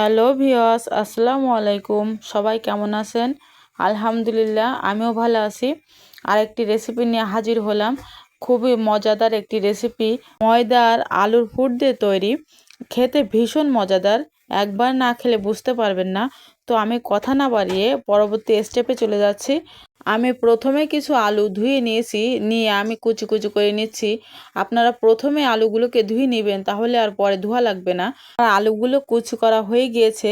Hello viewers, আসসালামু আলাইকুম। সবাই কেমন আছেন? আলহামদুলিল্লাহ, আমিও ভালো আছি। আরেকটি রেসিপি নিয়ে হাজির হলাম। খুবই মজাদার একটি রেসিপি, ময়দার আলুর পুর দিয়ে তৈরি। খেতে ভীষণ মজাদার, একবার না খেলে বুঝতে পারবেন না। তো আমি কথা না বাড়িয়ে পরবর্তী স্টেপে চলে যাচ্ছি। আমি প্রথমে কিছু আলু ধুয়ে নিয়েছি, নিয়ে আমি কুচি কুচি করে নিচ্ছি। আপনারা প্রথমে আলুগুলোকে ধুয়ে নেবেন, তাহলে আর পরে ধোয়া লাগবে না। আর আলুগুলো কুচি করা হয়ে গিয়েছে,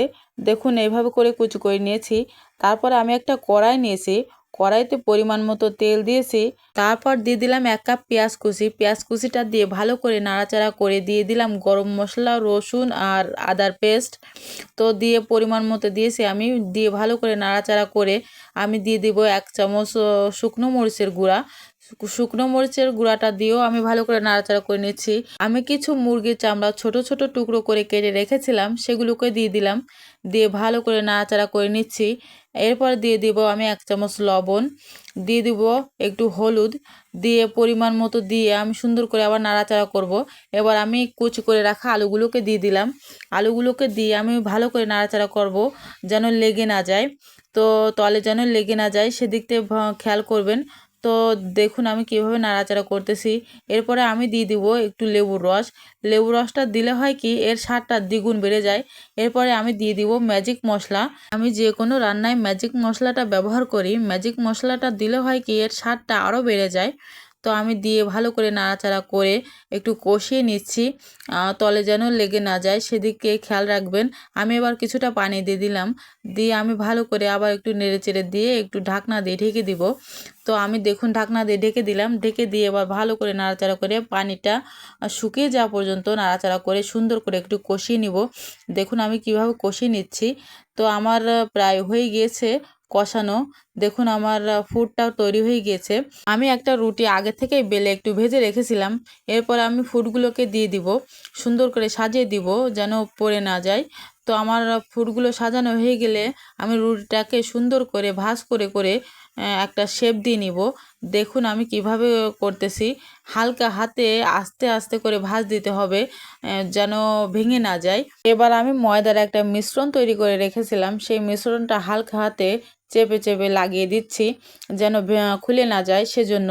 দেখুন এইভাবে করে কুচি করে নিয়েছি। তারপরে আমি একটা কড়াই নিয়েছি, কড়াইতে পরিমাণ মতো তেল দিয়েছি। তারপর দিয়ে দিলাম 1 কাপ পেঁয়াজ কুচি। পেঁয়াজ কুচিটা দিয়ে ভালো করে নাড়াচাড়া করে দিয়ে দিলাম গরম মশলা, রসুন আর আদার পেস্ট। তো দিয়ে পরিমাণ মতো দিয়েছি আমি, দিয়ে ভালো করে নাড়াচাড়া করে আমি দিয়ে দিব 1 চামচ শুকনো মরিচের গুঁড়া। শুকনো মরিচের গুঁড়াটা দিয়েও আমি ভালো করে নাড়াচাড়া করে নিচ্ছি। আমি কিছু মুরগির চামড়া ছোট ছোট টুকরো করে কেটে রেখেছিলাম, সেগুলোকে দিয়ে দিলাম, দিয়ে ভালো করে নাড়াচাড়া করে নিচ্ছি। এরপর দিয়ে দিব আমি 1 চামচ লবণ, দিয়ে দিব একটু হলুদ, দিয়ে পরিমাণ মতো দিয়ে আমি সুন্দর করে আবার নাড়াচাড়া করব। এবার আমি কুচি করে রাখা আলুগুলোকে দিয়ে দিলাম। আলুগুলোকে দিয়ে আমি ভালো করে নাড়াচাড়া করব, যেন লেগে না যায়। তো তলে যেন লেগে না যায়, সেদিক থেকে খেয়াল করবেন। তো দেখুন আমি কিভাবে নাড়াচাড়া করতেছি। এরপরে আমি দিয়ে দিব একটু লেবুর রস। লেবুর রসটা দিলে হয় কি, এর স্বাদটা দ্বিগুণ বেড়ে যায়। এরপরে আমি দিয়ে দিব ম্যাজিক মশলা। আমি যে কোনো রান্নায় ম্যাজিক মশলাটা ব্যবহার করি। ম্যাজিক মশলাটা দিলে হয় কি, এর স্বাদটা আরও বেড়ে যায়। তো আমি দিয়ে ভালো করে নাড়াচাড়া করে একটু কষিয়ে নিচ্ছি, তলে যেন লেগে না যায়, সেদিকে খেয়াল রাখবেন। আমি এবার কিছুটা পানি দিয়ে দিলাম, দিয়ে আমি ভালো করে আবার একটু নেড়েচেড়ে দিয়ে একটু ঢাকনা দিয়ে ঢেকে দিব। তো আমি দেখুন ঢাকনা দিয়ে ঢেকে দিলাম, ঢেকে দিয়ে এবার ভালো করে নাড়াচাড়া করে পানিটা শুকিয়ে যাওয়া পর্যন্ত নাড়াচাড়া করে সুন্দর করে একটু কষিয়ে নিব। দেখুন আমি কিভাবে কষিয়ে নিচ্ছি। তো আমার প্রায় হয়ে গিয়েছে কষানো। দেখুন আমার ফুডটাও তৈরি হয়ে গিয়েছে। আমি একটা রুটি আগে থেকেই বেলে একটু ভেজে রেখেছিলাম। এরপর আমি ফুডগুলোকে দিয়ে দিব, সুন্দর করে সাজিয়ে দিব যেন পড়ে না যায়। তো আমার ফুডগুলো সাজানো হয়ে গেলে আমি রুটিটাকে সুন্দর করে ভাঁজ করে করে একটা শেপ দিয়ে নিব। দেখুন আমি কিভাবে করতেছি। হালকা হাতে আস্তে আস্তে করে ভাঁজ দিতে হবে, যেন ভেঙে না যায়। এবার আমি ময়দার একটা মিশ্রণ তৈরি করে রেখেছিলাম, সেই মিশ্রণটা হালকা হাতে চেপে চেপে লাগিয়ে দিচ্ছি, যেন খুলে না যায় সেজন্য।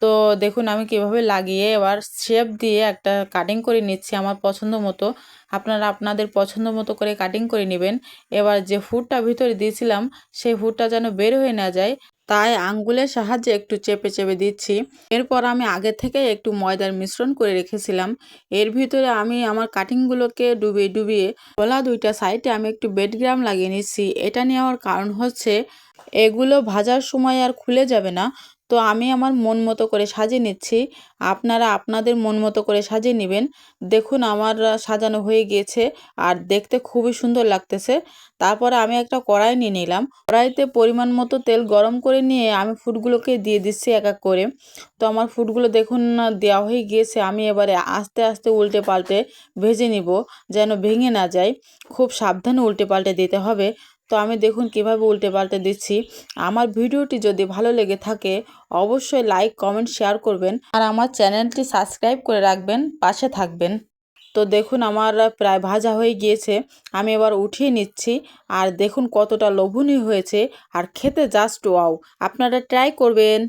তো দেখুন আমি কিভাবে লাগিয়ে এবার শেপ দিয়ে একটা কাটিং করে নিচ্ছি আমার পছন্দ মতো। আপনারা আপনাদের পছন্দ মতো করে কাটিং করে নেবেন। এবার যে ফুডটা ভিতরে দিয়েছিলাম, সেই ফুডটা যেন বের হয়ে না যায়, তাই আঙ্গুলের সাহায্যে একটু চেপে চেপে দিচ্ছি। এরপর আমি আগে থেকে একটু ময়দার মিশ্রণ করে রেখেছিলাম, এর ভিতরে আমি আমার কাটিংগুলোকে ডুবিয়ে ডুবিয়ে গলা দুইটা সাইডে আমি একটু বেডগ্রাম লাগিয়ে নিচ্ছি। এটা নেওয়ার কারণ হচ্ছে এগুলো ভাজার সময় আর খুলে যাবে না। তো আমি আমার মন মতো করে সাজিয়ে নিচ্ছি, আপনারা আপনাদের মন মতো করে সাজিয়ে নেবেন। দেখুন আমার সাজানো হয়ে গিয়েছে, আর দেখতে খুবই সুন্দর লাগতেছে। তারপরে আমি একটা কড়াই নিয়ে নিলাম, কড়াইতে পরিমাণ মতো তেল গরম করে নিয়ে আমি ফুডগুলোকে দিয়ে দিচ্ছি এক এক করে। তো আমার ফুডগুলো দেখুন দেওয়া হয়ে গিয়েছে। আমি এবারে আস্তে আস্তে উল্টে পাল্টে ভেজে নিব, যেন ভেঙে না যায়। খুব সাবধানে উল্টে পাল্টে দিতে হবে। তো আমি দেখুন কিভাবে উল্টে পাল্টে দিচ্ছি। আমার ভিডিওটি যদি ভালো লেগে থাকে অবশ্যই লাইক, কমেন্ট, শেয়ার করবেন, আর আমার চ্যানেলটি সাবস্ক্রাইব করে রাখবেন, পাশে থাকবেন। তো দেখুন আমার প্রায় ভাজা হয়ে গিয়েছে, আমি এবার উঠিয়ে নিচ্ছি। আর দেখুন কতটা লোভনীয় হয়েছে, আর খেতে জাস্ট ওয়াও। আপনারা ট্রাই করবেন।